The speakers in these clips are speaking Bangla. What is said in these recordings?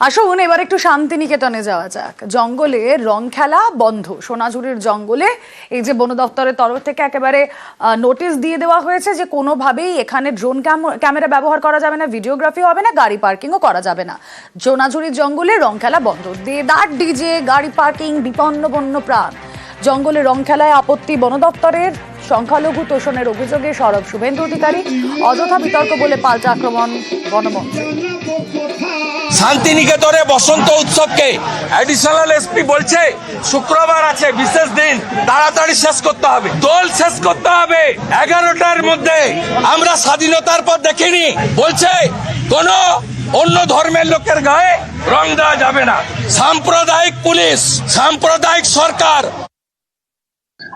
আসুন এবার একটু শান্তিনিকেতনে যাওয়া যাক। জঙ্গলে রং খেলা বন্ধ। সোনাঝুরির জঙ্গলে এই যে বন দপ্তরের তরফ থেকে একেবারে নোটিশ দিয়ে দেওয়া হয়েছে যে কোনোভাবেই এখানে ড্রোন ক্যামেরা ব্যবহার করা যাবে না, ভিডিওগ্রাফি হবে না, গাড়ি পার্কিংও করা যাবে না। সোনাঝুরির জঙ্গলে রং খেলা বন্ধ। দেদার ডিজে, গাড়ি পার্কিং, বিপন্ন বন্য প্রাণ। জঙ্গলে রং খেলায় আপত্তি বন দপ্তরের। সংখ্যালঘু তোষণের অভিযোগে সরব শুভেন্দু অধিকারী। অযথা বিতর্ক বলে পাল্টা আক্রমণ বনমন্ত্রী। শান্তিনিকেতনে বসন্ত উৎসবকে অ্যাডিশনাল এসপি বলছে শুক্রবার আছে বিশেষ দিন, তাড়াতাড়ি শেষ করতে হবে, দোল শেষ করতে হবে 11টার মধ্যে। আমরা স্বাধীনতার পর দেখিনি, বলছে কোন অন্য ধর্মের লোকের গায়ে রং দেওয়া যাবে না। সাম্প্রদায়িক পুলিশ, সাম্প্রদায়িক সরকার।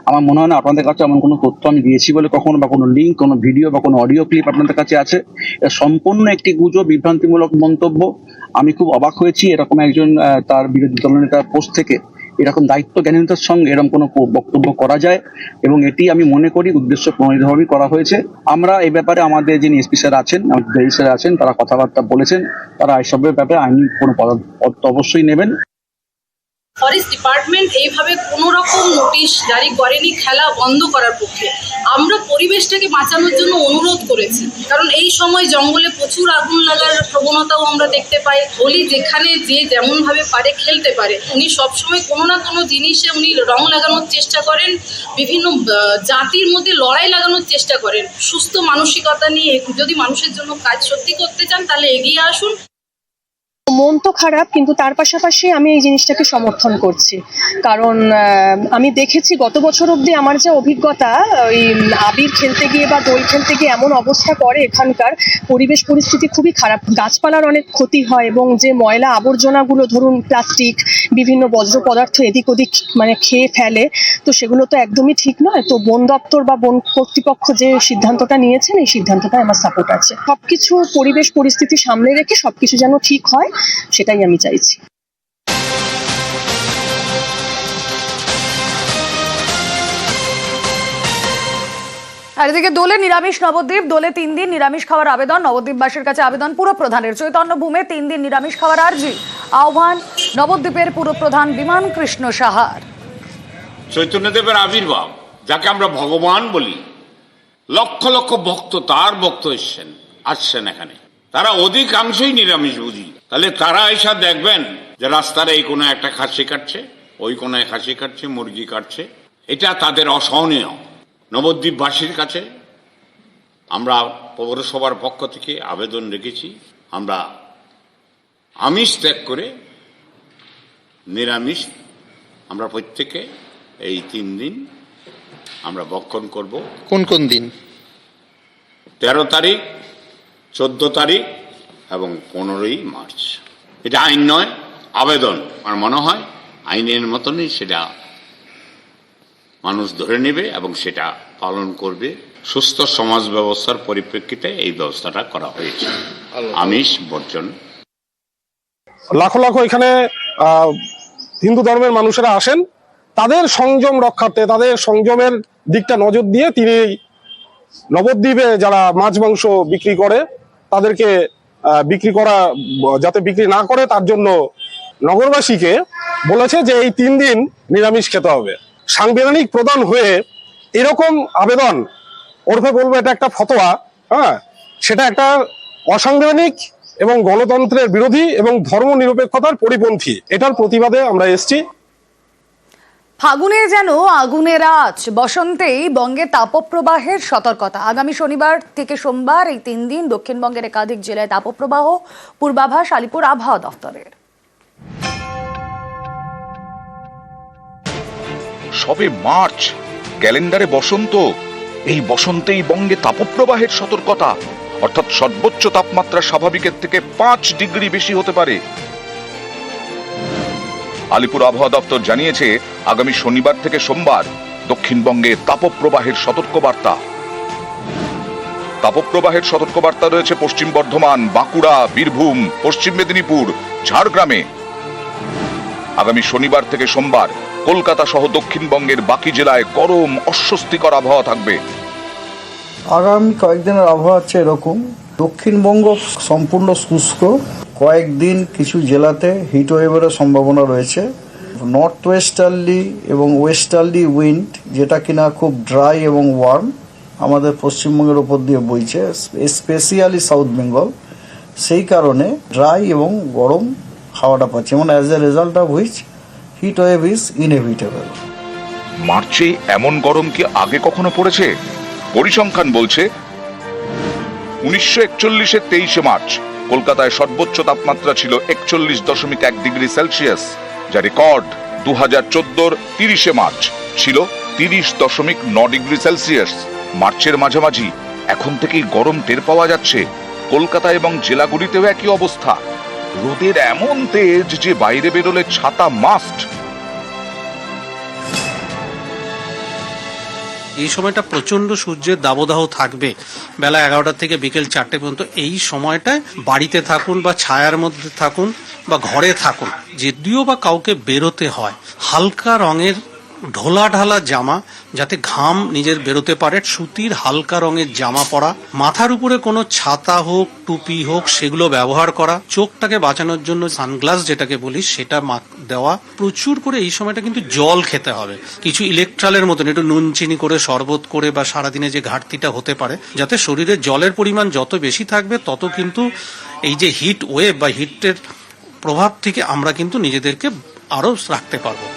আমার মনে হয় না আপনাদের কাছে এমন কোনো তথ্য আমি দিয়েছি বলে কখনো, বা কোনো লিঙ্ক, কোনো ভিডিও বা কোনো অডিও ক্লিপ আপনাদের কাছে আছে। এটা সম্পূর্ণ একটি গুজব, বিভ্রান্তিমূলক মন্তব্য। আমি খুব অবাক হয়েছি এরকম একজন তার বিরোধী দলনেতার পোস্ট থেকে এরকম দায়িত্ব জ্ঞানীতার সঙ্গে এরকম কোনো বক্তব্য করা যায়, এবং এটি আমি মনে করি উদ্দেশ্য প্রণোদিতভাবেই করা হয়েছে। আমরা এই ব্যাপারে আমাদের যিনি এসপি স্যার আছেন, আমাদের স্যার আছেন, তারা কথাবার্তা বলেছেন, তারা এসবের ব্যাপারে আইনি কোনো পদক্ষেপ অবশ্যই নেবেন। ফরেস্ট ডিপার্টমেন্ট এইভাবে কোনো রকম নোটিশ জারি করেনি খেলা বন্ধ করার পক্ষে। আমরা পরিবেশটাকে বাঁচানোর জন্য অনুরোধ করেছি, কারণ এই সময় জঙ্গলে প্রচুর আগুন লাগার প্রবণতাও আমরা দেখতে পাই। হোলি যেখানে যে যেমনভাবে পারে খেলতে পারে, উনি সবসময় কোনো না কোনো জিনিসে উনি রং লাগানোর চেষ্টা করেন, বিভিন্ন জাতির মধ্যে লড়াই লাগানোর চেষ্টা করেন। সুস্থ মানসিকতা নিয়ে যদি মানুষের জন্য কাজ সত্যি করতে চান তাহলে এগিয়ে আসুন। মন তো খারাপ, কিন্তু তার পাশাপাশি আমি এই জিনিসটাকে সমর্থন করছি, কারণ আমি দেখেছি গত বছর অবধি আমার যে অভিজ্ঞতা, ওই আবির খেলতে গিয়ে বা দোল খেলতে গিয়ে এমন অবস্থা করে এখানকার পরিবেশ পরিস্থিতি খুবই খারাপ। গাছপালার অনেক ক্ষতি হয়, এবং যে ময়লা আবর্জনাগুলো, ধরুন প্লাস্টিক, বিভিন্ন বজ্র পদার্থ এদিক ওদিক মানে খেয়ে ফেলে, তো সেগুলো তো একদমই ঠিক নয়। তো বন দপ্তর বা বন কর্তৃপক্ষ যে সিদ্ধান্তটা নিয়েছেন, এই সিদ্ধান্তটা আমার সাপোর্ট আছে। সবকিছু পরিবেশ পরিস্থিতি সামলে রেখে সবকিছু যেন ঠিক হয়, সেটাই আমি চাইছি। আর এদিকে দোলে নিরামিষ নবদ্বীপ। দোলে 3 দিন নিরামিষ খাওয়ার আবেদন। নবদ্বীপবাসীর কাছে আবেদন পুরপ্রধানের। চৈতন্য ভূমে 3 দিন নিরামিষ খাওয়ার আর্জি। আহ্বান নবদ্বীপের পুরপ্রধান বিমান কৃষ্ণ সাহার। চৈতন্যদেবের আবির্ভাব, যাকে আমরা ভগবান বলি, লক্ষ লক্ষ ভক্ত, তার ভক্ত আসছেন এখানে। তারা অধিকাংশই নিরামিষ বুঝি। তাহলে তারা এসে দেখবেন যে রাস্তার এই কোণে একটা খাসি কাটছে, ওই কোণায় খাসি কাটছে, মুরগি কাটছে। এটা তাদের অসহনীয়। নবদ্বীপবাসীর কাছে আমরা পৌরসভার পক্ষ থেকে আবেদন রেখেছি, আমরা আমিষ ত্যাগ করে নিরামিষ আমরা প্রত্যেকে এই 3 দিন আমরা ভক্ষণ করব। কোন কোন দিন? 13 তারিখ, 14 তারিখ এবং 15ই মার্চ। এটা আইন নয়, আবেদন। আমার মনে হয় আইনের মতনই সেটা মানুষ ধরে নেবে এবং সেটা পালন করবে। সুস্থ সমাজ ব্যবস্থার পরিপ্রেক্ষিতে এই ব্যবস্থাটা করা হয়েছে, আমিষ বর্জন। লাখো লাখো এখানে হিন্দু ধর্মের মানুষেরা আসেন, তাদের সংযম রক্ষার্থে, তাদের সংযমের দিকটা নজর দিয়ে তিনি নবদ্বীপে যারা মাছ মাংস বিক্রি করে তাদেরকে বিক্রি করা যাতে বিক্রি না করে, তার জন্য নগরবাসীকে বলেছে যে এই 3 দিন নিরামিষ খেতে হবে। সাংবিধানিক প্রধান হয়ে এরকম আবেদন, ওরফে বলবো এটা একটা ফতোয়া, হ্যাঁ, সেটা একটা অসাংবিধানিক এবং গণতন্ত্রের বিরোধী এবং ধর্ম নিরপেক্ষতার পরিপন্থী। এটার প্রতিবাদে আমরা এসেছি। ফাগুনে যেন আগুনের আঁচ, বসন্তেই বঙ্গে তাপপ্রবাহের সতর্কতা। আগামী শনিবার থেকে সোমবার এই 3 দিন দক্ষিণবঙ্গের একাধিক জেলায় তাপপ্রবাহ, পূর্বাভাস আলিপুর আবহাওয়া দফতরের। সবে মার্চ, ক্যালেন্ডারে বসন্ত। এই বসন্তেই বঙ্গে তাপপ্রবাহের সতর্কতা, অর্থাৎ সর্বোচ্চ তাপমাত্রা স্বাভাবিকের থেকে 5 ডিগ্রি বেশি হতে পারে। আলিপুর আবহাওয়া দপ্তর জানিয়েছে আগামী শনিবার থেকে সোমবার দক্ষিণবঙ্গে তাপপ্রবাহের সতর্কবার্তা। তাপপ্রবাহের সতর্কবার্তা রয়েছে পশ্চিম বর্ধমান, বাঁকুড়া, বীরভূম, পশ্চিম মেদিনীপুর, ঝাড়গ্রামে। আগামী শনিবার থেকে সোমবার কলকাতা সহ দক্ষিণবঙ্গের বাকি জেলায় গরম অস্বস্তিকর আবহাওয়া থাকবে। আগামী কয়েকদিনের আবহাওয়া হচ্ছে এরকম। দক্ষিণবঙ্গ সম্পূর্ণ শুষ্ক, কয়েকদিন কিছু জেলাতে হিট ওয়েভেরও সম্ভাবনা রয়েছে। নর্থ ওয়েস্টার্লি এবং ওয়েস্টার্লি উইন্ড, যেটা কিনা খুব ড্রাই এবং ওয়ার্ম, আমাদের পশ্চিমবঙ্গের ওপর দিয়ে বইছে, স্পেশালি সাউথ বেঙ্গল। সেই কারণে ড্রাই এবং গরম হাওয়াটা পাচ্ছে, এবং as a result of which heat wave is inevitable. মার্চে এমন গরম কি আগে কখনো পড়েছে? পরিসংখ্যান বলছে 1941-এর 23শে মার্চ কলকাতায় সর্বোচ্চ তাপমাত্রা ছিল 41.1 ডিগ্রি সেলসিয়াস, যা রেকর্ড। 2014-র 30শে মার্চ ছিল 30.9 ডিগ্রি সেলসিয়াস। মার্চের মাঝামাঝি এখন থেকেই গরম টের পাওয়া যাচ্ছে। কলকাতা এবং জেলাগুলিতেও একই অবস্থা। রোদের এমন তেজ যে বাইরে বেরোলে ছাতা মাস্ট। এই সময়টা প্রচন্ড সূর্যের দাবদাহ থাকবে, বেলা 11টা থেকে বিকেল 4টে পর্যন্ত। এই সময়টায় বাড়িতে থাকুন বা ছায়ার মধ্যে থাকুন বা ঘরে থাকুন। যদিও বা কাউকে বেরোতে হয়, হালকা রঙের ঢোলা ঢালা জামা, যাতে ঘাম নিজের বেরোতে পারে, সুতির হালকা রঙের জামা পরা, মাথার উপরে কোনো ছাতা হোক টুপি হোক সেগুলো ব্যবহার করা, চোখটাকে বাঁচানোর জন্য সানগ্লাস যেটাকে বলি সেটা দেওয়া। প্রচুর করে এই সময়টা কিন্তু জল খেতে হবে, কিছু ইলেকট্রালের মতন একটু নুন চিনি করে শরবত করে, বা সারাদিনে যে ঘাটতিটা হতে পারে, যাতে শরীরে জলের পরিমাণ যত বেশি থাকবে তত কিন্তু এই যে হিট ওয়েভ বা হিটের প্রভাব থেকে আমরা কিন্তু নিজেদেরকে আরো রাখতে পারবো।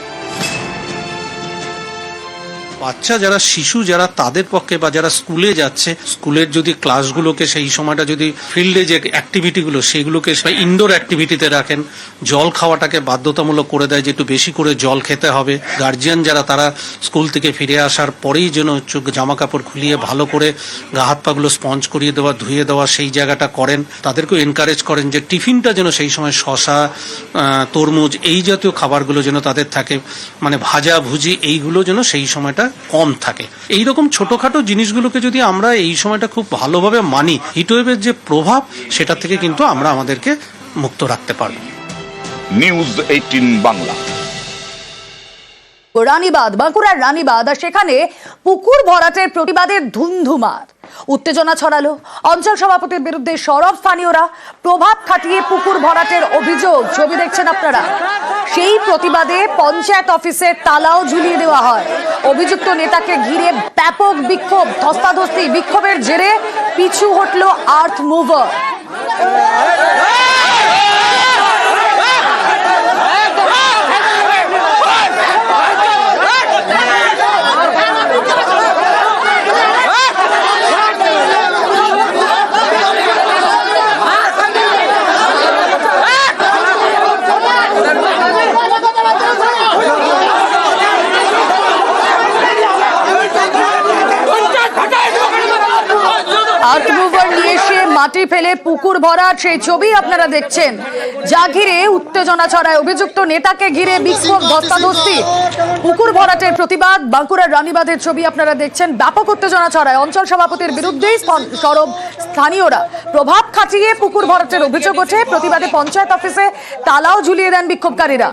বাচ্চা যারা, শিশু যারা, তাদের পক্ষে, বা যারা স্কুলে যাচ্ছে, স্কুলের যদি ক্লাসগুলোকে সেই সময়টা যদি ফিল্ডে যে অ্যাক্টিভিটিগুলো সেগুলোকে ইনডোর অ্যাক্টিভিটিতে রাখেন, জল খাওয়াটাকে বাধ্যতামূলক করে দেয় যে একটু বেশি করে জল খেতে হবে। গার্জিয়ান যারা, তারা স্কুল থেকে ফিরে আসার পরেই যেন জামা কাপড় খুলিয়ে ভালো করে গা হাত পাগুলো স্পঞ্জ করিয়ে দেওয়া, ধুয়ে দেওয়া সেই জায়গাটা করেন। তাদেরকেও এনকারেজ করেন যে টিফিনটা যেন সেই সময় শসা, তরমুজ এই জাতীয় খাবারগুলো যেন তাদের থাকে, মানে ভাজা ভুজি এইগুলো যেন সেই সময়টা কম থাকে। এইরকম ছোটখাটো জিনিসগুলোকে যদি আমরা এই সময়টা খুব ভালোভাবে মানি, হিটওয়েভের যে প্রভাব সেটা থেকে কিন্তু আমরা আমাদেরকে মুক্ত রাখতে পারব। নিউজ 18 বাংলা। রানীবাঁধ, বাঁকুড়ার রানীবাঁধ, আর সেখানে পুকুর ভরাটের প্রতিবাদের ধুন্ধুমার। উত্তেজনা ছড়ালো, অঞ্চল সভাপতির বিরুদ্ধে সরব স্থানীয়রা, প্রভাব খাটিয়ে পুকুর ভরাটের অভিযোগ। ছবি দেখছেন আপনারা। সেই প্রতিবাদে পঞ্চায়েত অফিসের তালাও ঝুলিয়ে দেওয়া হয়। অভিযুক্ত নেতাকে ঘিরে ব্যাপক বিক্ষোভ, ধস্তাধস্তি। বিক্ষোভের জেরে পিছু হটল আর্থ মুভার। আর্থ মুভার নিয়ে এসে মাটি ফেলে পুকুর ভরাট, সেই ছবি আপনারা দেখছেন, যা ঘিরে উত্তেজনা ছড়ায়। অভিযুক্ত নেতাকে ঘিরে বিক্ষোভ, ধস্তাধস্তি। পুকুর ভরাটের প্রতিবাদ, বাঁকুড়ার রানীবাঁধের ছবি আপনারা দেখছেন। ব্যাপক উত্তেজনা ছড়ায়, অঞ্চল সভাপতির বিরুদ্ধেই সরব স্থানীয়রা। প্রভাব খাটিয়ে পুকুর ভরাটের অভিযোগ ওঠে। প্রতিবাদে পঞ্চায়েত অফিসে তালাও ঝুলিয়ে দেন বিক্ষোভকারীরা।